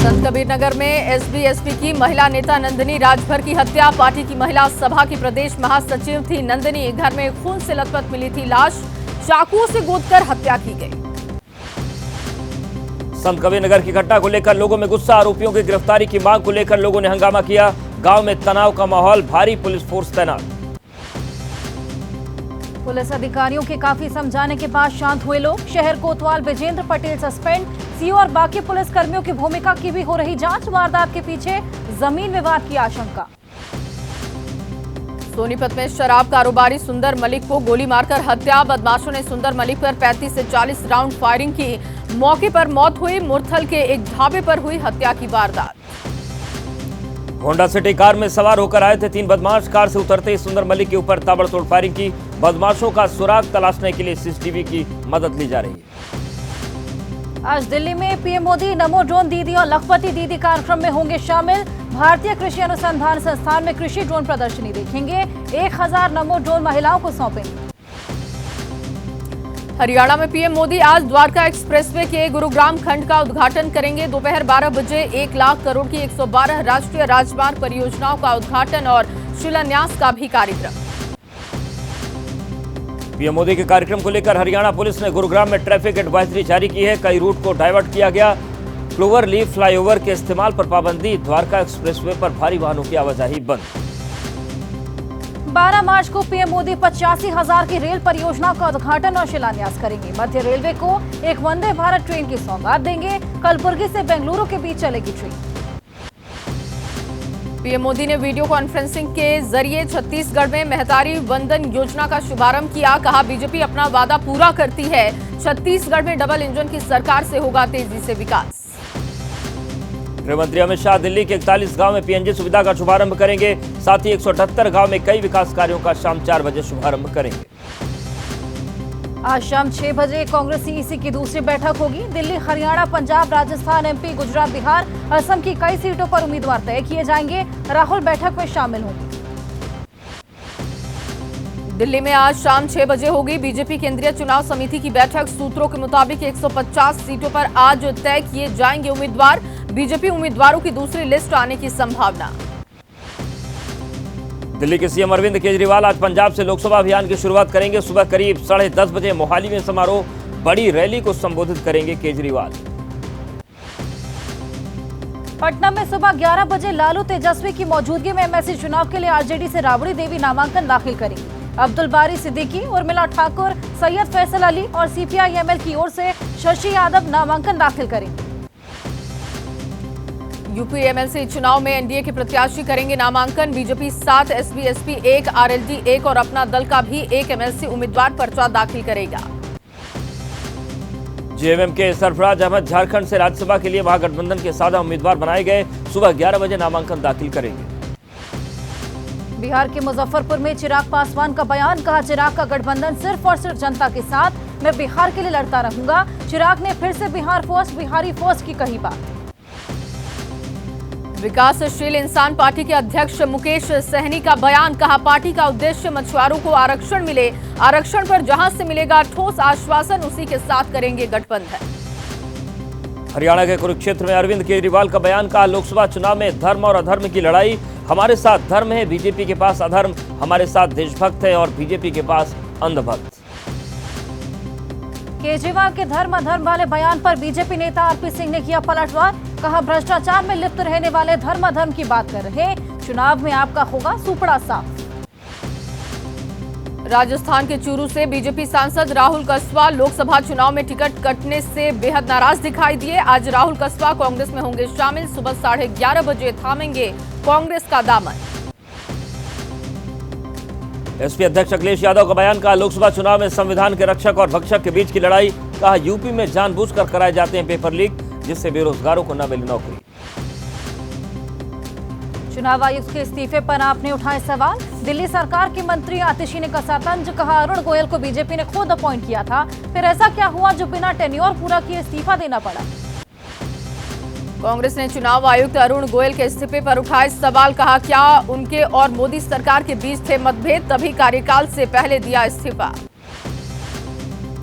संतकबीरनगर में एसबी-एसपी की महिला नेता नंदिनी राजभर की हत्या। पार्टी की महिला सभा की प्रदेश महासचिव थी नंदिनी। घर में खून से लथपथ मिली थी लाश, चाकुओं से गोदकर हत्या की गई। संतकबीरनगर की घटना को लेकर लोगों में गुस्सा। आरोपियों की गिरफ्तारी की मांग को लेकर लोगों ने हंगामा किया। गांव में तनाव का माहौल, भारी पुलिस फोर्स तैनात। पुलिस अधिकारियों के काफी समझाने के बाद शांत हुए लोग। शहर कोतवाल विजेंद्र पटेल सस्पेंड। सीओ और बाकी पुलिस कर्मियों की भूमिका की भी हो रही जांच। वारदात के पीछे जमीन विवाद की आशंका। सोनीपत में शराब कारोबारी सुंदर मलिक को गोली मारकर हत्या। बदमाशों ने सुंदर मलिक पर 35 से 40 राउंड फायरिंग की। मौके पर मौत हुई। मुरथल के एक ढाबे पर हुई हत्या की वारदात। होंडा सिटी कार में सवार होकर आए थे 3 बदमाश। कार से उतरते ही सुंदर मलिक के ऊपर ताबड़तोड़ फायरिंग की। बदमाशों का सुराग तलाशने के लिए सीसीटीवी की मदद ली जा रही है। आज दिल्ली में पीएम मोदी नमो ड्रोन दीदी और लखपति दीदी कार्यक्रम में होंगे शामिल। भारतीय कृषि अनुसंधान संस्थान में कृषि ड्रोन प्रदर्शनी देखेंगे। 1000 नमो ड्रोन महिलाओं को सौंपेंगे। हरियाणा में पीएम मोदी आज द्वारका एक्सप्रेसवे के गुरुग्राम खंड का उद्घाटन करेंगे। दोपहर 12 बजे 1 लाख करोड़ की 112 राष्ट्रीय राजमार्ग परियोजनाओं का उद्घाटन और शिलान्यास का भी कार्यक्रम। पीएम मोदी के कार्यक्रम को लेकर हरियाणा पुलिस ने गुरुग्राम में ट्रैफिक एडवाइजरी जारी की है। कई रूट को डाइवर्ट किया गया। क्लोवर लीफ फ्लाईओवर के इस्तेमाल पर पाबंदी। द्वारका एक्सप्रेसवे पर भारी वाहनों की आवाजाही बंद। 12 मार्च को पीएम मोदी 85,000 की रेल परियोजना का उद्घाटन और शिलान्यास करेंगे। मध्य रेलवे को एक वंदे भारत ट्रेन की सौगात देंगे। कलबुर्गी से बेंगलुरु के बीच चलेगी ट्रेन। पीएम मोदी ने वीडियो कॉन्फ्रेंसिंग के जरिए छत्तीसगढ़ में महतारी वंदन योजना का शुभारंभ किया। कहा, बीजेपी अपना वादा पूरा करती है। छत्तीसगढ़ में डबल इंजन की सरकार से होगा तेजी से विकास। गृहमंत्री अमित शाह दिल्ली के 41 गांव में पीएनजी सुविधा का शुभारंभ करेंगे। साथ ही 178 गांव में कई विकास कार्यों का शाम 4 बजे शुभारंभ करेंगे। आज शाम 6 बजे कांग्रेस सीईसी की दूसरी बैठक होगी। दिल्ली, हरियाणा, पंजाब, राजस्थान, एमपी, गुजरात, बिहार, असम की कई सीटों पर उम्मीदवार तय किए जाएंगे। राहुल बैठक में शामिल होंगे। दिल्ली में आज शाम 6 बजे होगी बीजेपी केंद्रीय चुनाव समिति की बैठक। सूत्रों के मुताबिक 150 सीटों पर आज तय किए जाएंगे उम्मीदवार। बीजेपी उम्मीदवारों की दूसरी लिस्ट आने की संभावना। दिल्ली के सीएम अरविंद केजरीवाल आज पंजाब से लोकसभा अभियान की शुरुआत करेंगे। सुबह करीब 10:30 बजे मोहाली में समारोह। बड़ी रैली को संबोधित करेंगे केजरीवाल। पटना में सुबह 11 बजे लालू तेजस्वी की मौजूदगी में एमएलसी चुनाव के लिए आरजेडी से राबड़ी देवी नामांकन दाखिल करेंगी। अब्दुल बारी सिद्दीकी, उर्मिला ठाकुर, सैयद फैसल अली और सीपीआई-एमएल की ओर से शशि यादव नामांकन दाखिल करेंगे। यूपी एमएलसी चुनाव में एनडीए के प्रत्याशी करेंगे नामांकन। बीजेपी 7, एसबी-एसपी 1, आरएलडी 1 और अपना दल का भी 1 एमएलसी उम्मीदवार पर्चा दाखिल करेगा। जेएमएम के सरफराज अहमद झारखंड से राज्यसभा के लिए महागठबंधन के साझा उम्मीदवार बनाए गए। सुबह 11 बजे नामांकन दाखिल करेंगे। बिहार के मुजफ्फरपुर में चिराग पासवान का बयान। कहा, चिराग का गठबंधन सिर्फ और सिर्फ जनता के साथ। मैं बिहार के लिए लड़ता रहूंगा। चिराग ने फिर से बिहार फर्स्ट, बिहारी फर्स्ट की कही बात। विकासशील इंसान पार्टी के अध्यक्ष मुकेश सहनी का बयान। कहा, पार्टी का उद्देश्य मछुआरों को आरक्षण मिले। आरक्षण पर जहां से मिलेगा ठोस आश्वासन, उसी के साथ करेंगे गठबंधन। हरियाणा के कुरुक्षेत्र में अरविंद केजरीवाल का बयान। कहा, लोकसभा चुनाव में धर्म और अधर्म की लड़ाई। हमारे साथ धर्म है, बीजेपी के पास अधर्म। हमारे साथ देशभक्त है और बीजेपी के पास अंधभक्त। केजरीवाल के धर्म अधर्म वाले बयान पर बीजेपी नेता आरपी सिंह ने किया पलटवार। कहा, भ्रष्टाचार में लिप्त रहने वाले धर्म अधर्म की बात कर रहे। चुनाव में आपका होगा सुपड़ा साफ। राजस्थान के चूरू से बीजेपी सांसद राहुल कस्वाल लोकसभा चुनाव में टिकट कटने से बेहद नाराज दिखाई दिए। आज राहुल कस्वाल कांग्रेस में होंगे शामिल। सुबह 11:30 बजे थामेंगे कांग्रेस का दामन। एसपी अध्यक्ष अखिलेश यादव का बयान। कहा, लोकसभा चुनाव में संविधान के रक्षक और भक्षक के बीच की लड़ाई। कहा, यूपी में जानबूझकर कराए जाते हैं पेपर लीक, जिससे बेरोजगारों को न मिले नौकरी। चुनाव आयुक्त के इस्तीफे पर आपने उठाए सवाल। दिल्ली सरकार के मंत्री आतिशी ने कसा तंज। कहा, अरुण गोयल को बीजेपी ने खुद अपॉइंट किया था। फिर ऐसा क्या हुआ जो बिना टेन्योर पूरा किए इस्तीफा देना पड़ा। कांग्रेस ने चुनाव आयुक्त अरुण गोयल के इस्तीफे पर उठाए सवाल। कहा, क्या उनके और मोदी सरकार के बीच थे मतभेद, तभी कार्यकाल से पहले दिया इस्तीफा।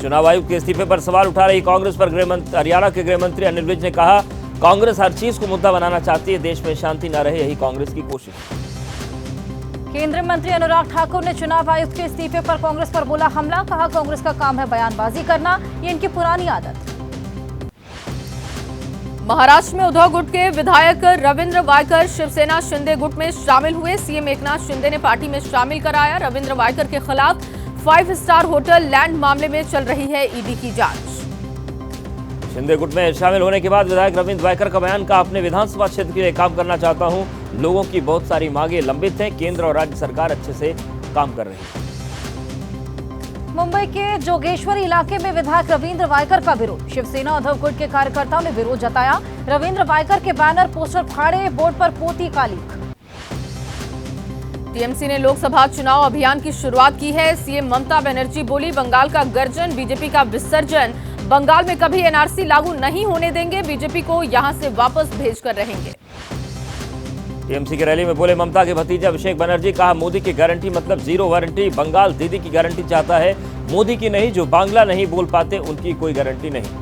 चुनाव आयुक्त के इस्तीफे पर सवाल उठा रही कांग्रेस पर हरियाणा के गृह मंत्री अनिल विज ने कहा, कांग्रेस हर चीज को मुद्दा बनाना चाहती है, देश में शांति न रहे, यही कांग्रेस की कोशिश। केंद्रीय मंत्री अनुराग ठाकुर ने चुनाव आयुक्त के इस्तीफे पर कांग्रेस पर बोला हमला। कहा कांग्रेस का काम है बयानबाजी करना, ये इनकी पुरानी आदत। महाराष्ट्र में उद्धव गुट के विधायक रविंद्र वायकर शिवसेना शिंदे गुट में शामिल हुए। सीएम एकनाथ शिंदे ने पार्टी में शामिल कराया। रविंद्र वायकर के खिलाफ 5 स्टार होटल लैंड मामले में चल रही है ईडी की जांच। शिंदे गुट में शामिल होने के बाद विधायक रविंद्र वायकर का बयान, कहा अपने विधानसभा क्षेत्र के लिए काम करना चाहता हूं, लोगों की बहुत सारी मांगे लंबित हैं, केंद्र और राज्य सरकार अच्छे से काम कर रही है। मुंबई के जोगेश्वरी इलाके में विधायक रविंद्र वायकर का विरोध। शिवसेना उद्धव गुट के कार्यकर्ताओं ने विरोध जताया। रविंद्र वायकर के बैनर पोस्टर फाड़े, बोर्ड पर पोती कालिक। टीएमसी ने लोकसभा चुनाव अभियान की शुरुआत की है। सीएम ममता बनर्जी बोली बंगाल का गर्जन, बीजेपी का विसर्जन। बंगाल में कभी एनआरसी लागू नहीं होने देंगे, बीजेपी को यहां से वापस भेजकर रहेंगे। टीएमसी की रैली में बोले ममता के भतीजे अभिषेक बनर्जी, कहा मोदी की गारंटी मतलब जीरो वारंटी। बंगाल दीदी की गारंटी चाहता है, मोदी की नहीं। जो बांग्ला नहीं बोल पाते उनकी कोई गारंटी नहीं।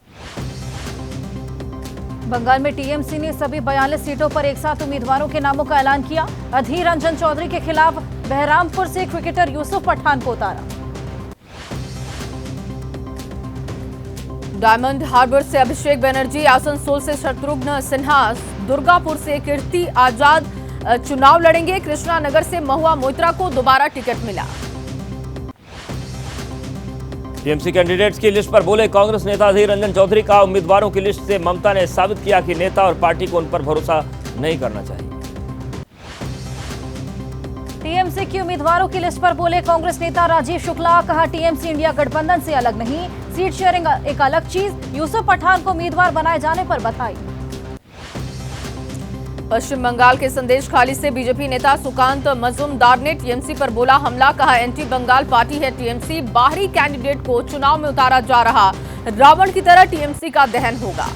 बंगाल में टीएमसी ने सभी 42 सीटों पर एक साथ उम्मीदवारों के नामों का ऐलान किया। अधीर रंजन चौधरी के खिलाफ बहरामपुर से क्रिकेटर यूसुफ पठान को उतारा। डायमंड हार्बर से अभिषेक बनर्जी, आसनसोल से शत्रुघ्न सिन्हा, दुर्गापुर से कीर्ति आजाद चुनाव लड़ेंगे। कृष्णानगर से महुआ मोइत्रा को दोबारा टिकट मिला। टीएमसी कैंडिडेट्स की लिस्ट पर बोले कांग्रेस नेता अधीर रंजन चौधरी, का उम्मीदवारों की लिस्ट से ममता ने साबित किया कि नेता और पार्टी को उन पर भरोसा नहीं करना चाहिए। टीएमसी की उम्मीदवारों की लिस्ट पर बोले कांग्रेस नेता राजीव शुक्ला। कहा टीएमसी इंडिया गठबंधन से अलग नहीं, सीट शेयरिंग एक अलग चीज। यूसुफ पठान को उम्मीदवार बनाए जाने पर बधाई। पश्चिम बंगाल के संदेश खाली से बीजेपी नेता सुकांत मजूमदार ने टीएमसी पर बोला हमला। कहा एंटी बंगाल पार्टी है टीएमसी, बाहरी कैंडिडेट को चुनाव में उतारा जा रहा, रावण की तरह टीएमसी का दहन होगा।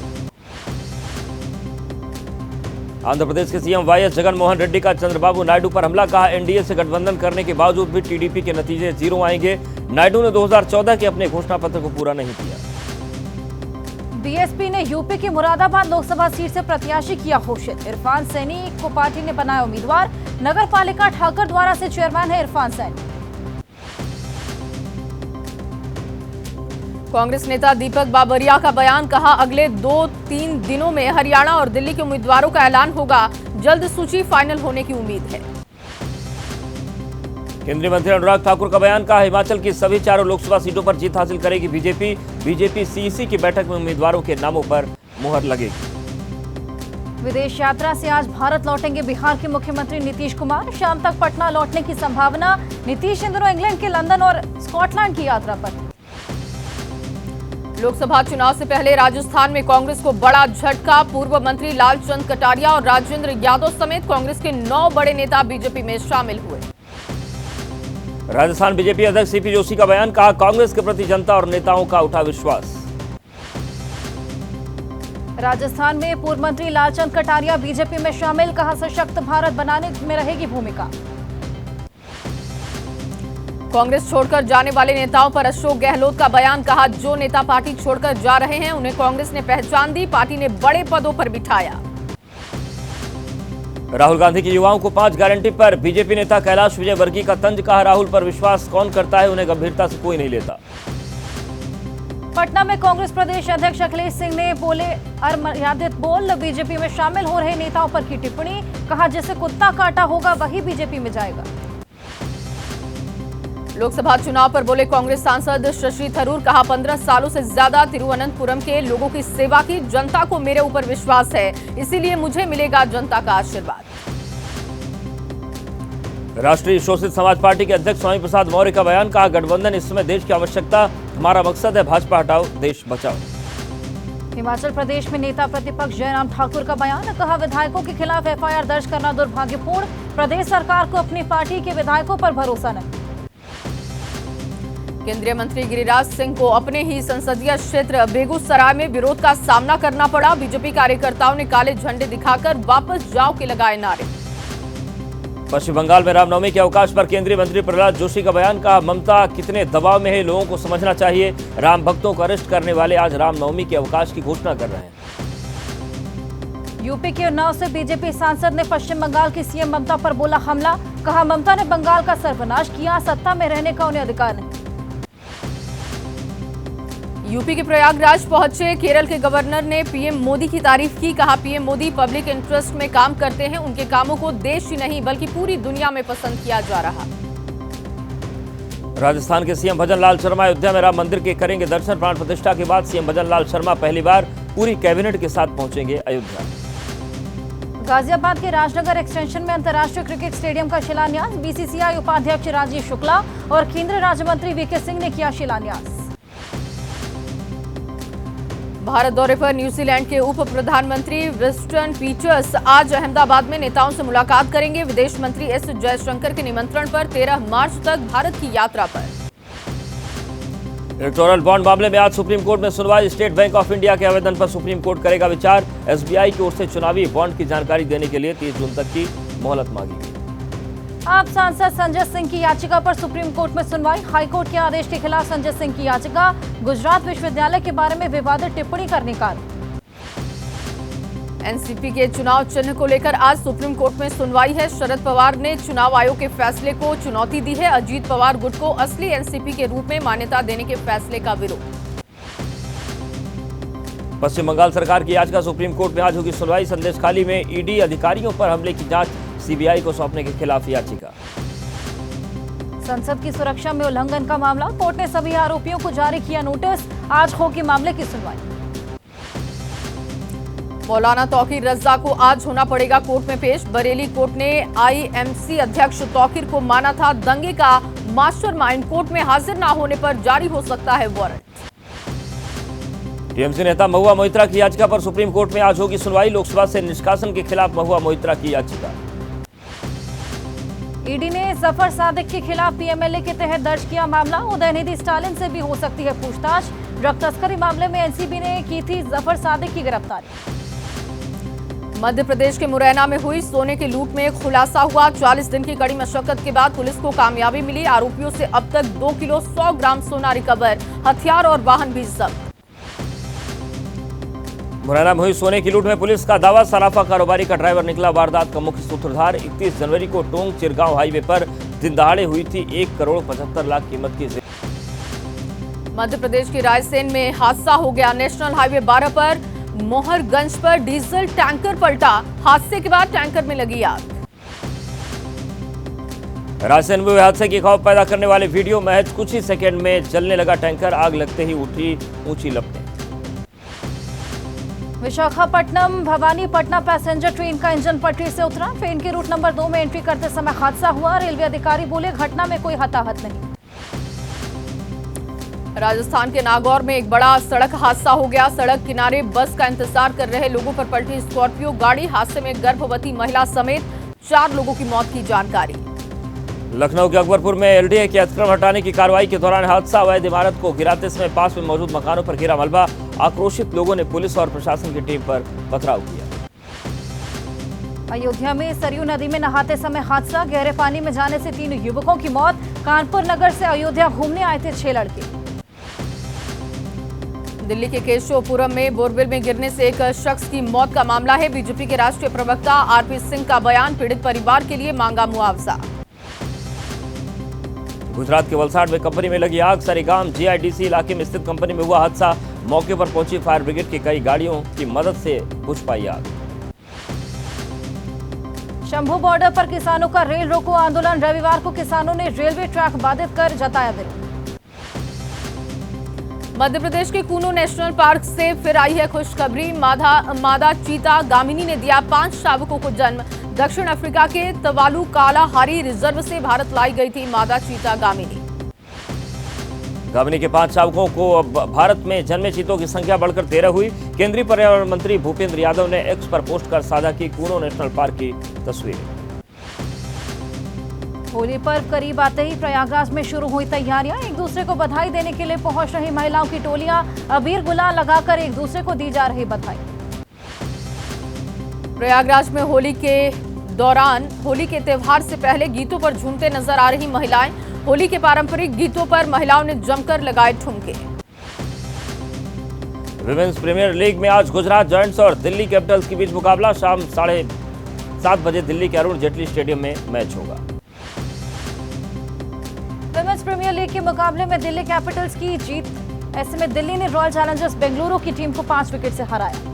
आंध्र प्रदेश के सीएम वाईएस जगनमोहन रेड्डी का चंद्रबाबू नायडू पर हमला। कहा एनडीए से गठबंधन करने के बावजूद भी टीडीपी के नतीजे जीरो आएंगे। नायडू ने 2014 के अपने घोषणा पत्र को पूरा नहीं किया। बीएसपी ने यूपी की मुरादाबाद लोकसभा सीट से प्रत्याशी किया घोषित। इरफान सैनी को पार्टी ने बनाया उम्मीदवार। नगर पालिका ठाकर द्वारा से चेयरमैन है इरफान सैनी। कांग्रेस नेता दीपक बाबरिया का बयान। कहा अगले 2-3 दिनों में हरियाणा और दिल्ली के उम्मीदवारों का ऐलान होगा, जल्द सूची फाइनल होने की उम्मीद है। केंद्रीय मंत्री अनुराग ठाकुर का बयान। कहा हिमाचल की सभी 4 लोकसभा सीटों पर जीत हासिल करेगी बीजेपी। बीजेपी सीईसी की बैठक में उम्मीदवारों के नामों पर मुहर लगेगी। विदेश यात्रा से आज भारत लौटेंगे बिहार के मुख्यमंत्री नीतीश कुमार। शाम तक पटना लौटने की संभावना। नीतीश इन दिनों इंग्लैंड के लंदन और स्कॉटलैंड की यात्रा पर। लोकसभा चुनाव से पहले राजस्थान में कांग्रेस को बड़ा झटका। पूर्व मंत्री लालचंद कटारिया और राजेंद्र यादव समेत कांग्रेस के 9 बड़े नेता बीजेपी में शामिल हुए। राजस्थान बीजेपी अध्यक्ष सीपी जोशी का बयान। कहा कांग्रेस के प्रति जनता और नेताओं का उठा विश्वास। राजस्थान में पूर्व मंत्री लालचंद कटारिया बीजेपी में शामिल। कहा सशक्त भारत बनाने में रहेगी भूमिका। कांग्रेस छोड़कर जाने वाले नेताओं पर अशोक गहलोत का बयान। कहा जो नेता पार्टी छोड़कर जा रहे हैं उन्हें कांग्रेस ने पहचान दी, पार्टी ने बड़े पदों पर बिठाया। राहुल गांधी की युवाओं को 5 गारंटी पर बीजेपी नेता कैलाश विजयवर्गीय का तंज। कहा राहुल पर विश्वास कौन करता है, उन्हें गंभीरता से कोई नहीं लेता। पटना में कांग्रेस प्रदेश अध्यक्ष अखिलेश सिंह ने बोले अमर्यादित बोल। बीजेपी में शामिल हो रहे नेताओं पर की टिप्पणी। कहा जिसे कुत्ता काटा होगा वही बीजेपी में जाएगा। लोकसभा चुनाव पर बोले कांग्रेस सांसद शशि थरूर। कहा 15 सालों से ज्यादा तिरुवनंतपुरम के लोगों की सेवा की, जनता को मेरे ऊपर विश्वास है, इसीलिए मुझे मिलेगा जनता का आशीर्वाद। राष्ट्रीय शोषित समाज पार्टी के अध्यक्ष स्वामी प्रसाद मौर्य का बयान। कहा गठबंधन इस समय देश की आवश्यकता, हमारा मकसद है भाजपा हटाओ देश बचाओ। हिमाचल प्रदेश में नेता प्रतिपक्ष जयराम ठाकुर का बयान। कहा विधायकों के खिलाफ एफआईआर दर्ज करना दुर्भाग्यपूर्ण, प्रदेश सरकार को अपनी पार्टी के विधायकों पर भरोसा नहीं। केंद्रीय मंत्री गिरिराज सिंह को अपने ही संसदीय क्षेत्र बेगूसराय में विरोध का सामना करना पड़ा। बीजेपी कार्यकर्ताओं ने काले झंडे दिखाकर वापस जाओ के लगाए नारे। पश्चिम बंगाल में रामनवमी के अवकाश पर केंद्रीय मंत्री प्रहलाद जोशी का बयान। कहा ममता कितने दबाव में है, लोगों को समझना चाहिए। राम भक्तों को अरेस्ट करने वाले आज रामनवमी के अवकाश की घोषणा कर रहे हैं। यूपी के उन्नाव से बीजेपी सांसद ने पश्चिम बंगाल की सीएम ममता पर बोला हमला। कहा ममता ने बंगाल का सर्वनाश किया, सत्ता में रहने का उन्हें अधिकार नहीं। यूपी के प्रयागराज पहुंचे केरल के गवर्नर ने पीएम मोदी की तारीफ की। कहा पीएम मोदी पब्लिक इंटरेस्ट में काम करते हैं, उनके कामों को देश ही नहीं बल्कि पूरी दुनिया में पसंद किया जा रहा। राजस्थान के सीएम भजन लाल शर्मा अयोध्या में राम मंदिर के करेंगे दर्शन। प्राण प्रतिष्ठा के बाद सीएम भजन लाल शर्मा पहली बार पूरी कैबिनेट के साथ पहुंचेंगे अयोध्या। गाजियाबाद के राजनगर एक्सटेंशन में अंतर्राष्ट्रीय क्रिकेट स्टेडियम का शिलान्यास। बीसीसीआई उपाध्यक्ष राजीव शुक्ला और केंद्रीय राज्य मंत्री वीके सिंह ने किया शिलान्यास। भारत दौरे पर न्यूजीलैंड के उप प्रधानमंत्री विंस्टन पीटर्स आज अहमदाबाद में नेताओं से मुलाकात करेंगे। विदेश मंत्री एस जयशंकर के निमंत्रण पर 13 मार्च तक भारत की यात्रा पर। इलेक्टोरल बॉन्ड मामले में आज सुप्रीम कोर्ट में सुनवाई। स्टेट बैंक ऑफ इंडिया के आवेदन पर सुप्रीम कोर्ट करेगा विचार। एसबीआई की ओर से चुनावी बॉन्ड की जानकारी देने के लिए 30 जून तक की मोहलत मांगी गई। आप सांसद संजय सिंह की याचिका पर सुप्रीम कोर्ट में सुनवाई। हाईकोर्ट के आदेश के खिलाफ संजय सिंह की याचिका। गुजरात विश्वविद्यालय के बारे में विवादित टिप्पणी करने का। एनसीपी के चुनाव चिन्ह को लेकर आज सुप्रीम कोर्ट में सुनवाई है। शरद पवार ने चुनाव आयोग के फैसले को चुनौती दी है। अजीत पवार गुट को असली एनसीपी के रूप में मान्यता देने के फैसले का विरोध। पश्चिम बंगाल सरकार की याचिका सुप्रीम कोर्ट में आज होगी सुनवाई। संदेशखाली में ईडी अधिकारियों पर हमले की जांच सीबीआई को सौंपने के खिलाफ याचिका। संसद की सुरक्षा में उल्लंघन का मामला। कोर्ट ने सभी आरोपियों को जारी किया नोटिस। आज होगी मामले की सुनवाई। मौलाना तौकीर रज़ा को आज होना पड़ेगा कोर्ट में पेश। बरेली कोर्ट ने आईएमसी अध्यक्ष तौकीर को माना था दंगे का मास्टरमाइंड। कोर्ट में हाजिर न होने पर जारी हो सकता है वारंट। टीएमसी नेता महुआ मोइत्रा की याचिका पर सुप्रीम कोर्ट में आज होगी सुनवाई। लोकसभा से निष्कासन के खिलाफ महुआ मोइत्रा की याचिका। ईडी ने जफर सादिक के खिलाफ पीएमएलए के तहत दर्ज किया मामला। उदयनिधि स्टालिन से भी हो सकती है पूछताछ। ड्रग तस्करी मामले में एनसीबी ने की थी जफर सादिक की गिरफ्तारी। मध्य प्रदेश के मुरैना में हुई सोने की लूट में खुलासा हुआ। 40 दिन की कड़ी मशक्कत के बाद पुलिस को कामयाबी मिली। आरोपियों से अब तक 2 किलो 100 ग्राम सोना रिकवर, हथियार और वाहन भी जब्त। मुरैना में हुई सोने की लूट में पुलिस का दावा। सराफा कारोबारी का ड्राइवर निकला वारदात का मुख्य सूत्रधार। 31 जनवरी को टोंक चिरगांव हाईवे पर दिन दहाड़े हुई थी 1,75,00,000 कीमत की। मध्य प्रदेश के रायसेन में हादसा हो गया। नेशनल हाईवे 12 पर मोहरगंज पर डीजल टैंकर पलटा। हादसे के बाद टैंकर में लगी आग। रायसेन में हुए हादसे की खौफ पैदा करने वाले वीडियो महज कुछ ही सेकंड में जलने लगा टैंकर। आग लगते ही उठी ऊंची लपटें। विशाखापट्टनम भवानीपटना पैसेंजर ट्रेन का इंजन पटरी से उतरा। ट्रेन के रूट नंबर 2 में एंट्री करते समय हादसा हुआ। रेलवे अधिकारी बोले घटना में कोई हताहत नहीं। राजस्थान के नागौर में एक बड़ा सड़क हादसा हो गया। सड़क किनारे बस का इंतजार कर रहे लोगों पर पलटी स्कॉर्पियो गाड़ी। हादसे में गर्भवती महिला समेत 4 लोगों की मौत की जानकारी। लखनऊ के अकबरपुर में एलडीए के अतिक्रमण हटाने की कार्रवाई के दौरान हादसा। अवैध इमारत को गिराते समय पास में मौजूद मकानों पर गिरा मलबा। आक्रोशित लोगों ने पुलिस और प्रशासन की टीम पर पथराव किया। अयोध्या में सरयू नदी में नहाते समय हादसा। गहरे पानी में जाने से 3 युवकों की मौत। कानपुर नगर से अयोध्या घूमने आए थे 6 लड़के। दिल्ली के केशवपुरम में बोरवेल में गिरने से एक शख्स की मौत का मामला है। बीजेपी के राष्ट्रीय प्रवक्ता आरपी सिंह का बयान। पीड़ित परिवार के लिए मांगा मुआवजा। गुजरात के वलसाड में कंपनी में लगी आग। सरेगाम जीआईडीसी इलाके में स्थित कंपनी में हुआ हादसा। मौके पर पहुंची फायर ब्रिगेड की कई गाड़ियों की मदद से बुझ पाई आग। शंभू बॉर्डर पर किसानों का रेल रोको आंदोलन। रविवार को किसानों ने रेलवे ट्रैक बाधित कर जताया विरोध। मध्य प्रदेश के कूनो नेशनल पार्क से फिर आई है खुशखबरी। मादा चीता गामिनी ने दिया 5 शावकों को जन्म। दक्षिण अफ्रीका के तवालू कालाहारी रिजर्व से भारत लाई गई थी मादा चीता गामिनी। गामिनी के 5 शावकों को अब भारत में जन्मे चीतों की संख्या बढ़कर 13 हुई। केंद्रीय पर्यावरण मंत्री भूपेंद्र यादव ने एक्स पर पोस्ट कर साझा की कूनो नेशनल पार्क की तस्वीर। होली पर्व करीब आते ही प्रयागराज में शुरू हुई तैयारियां। एक दूसरे को बधाई देने के लिए पहुंच रही महिलाओं की टोलियां अबीर गुलाल लगाकर एक दूसरे को दी जा रही बधाई। प्रयागराज में होली के दौरान होली के त्यौहार से पहले गीतों पर झूमते नजर आ रही महिलाएं। होली के पारंपरिक गीतों पर महिलाओं ने जमकर लगाए ठुमके। विमेंस प्रीमियर लीग में आज गुजरात जायंट्स और दिल्ली कैपिटल्स के बीच मुकाबला शाम 7:30 बजे दिल्ली के अरुण जेटली स्टेडियम में मैच होगा। विमेंस प्रीमियर लीग के मुकाबले में दिल्ली कैपिटल्स की जीत। ऐसे में दिल्ली ने रॉयल चैलेंजर्स बेंगलुरु की टीम को 5 विकेट से हराया।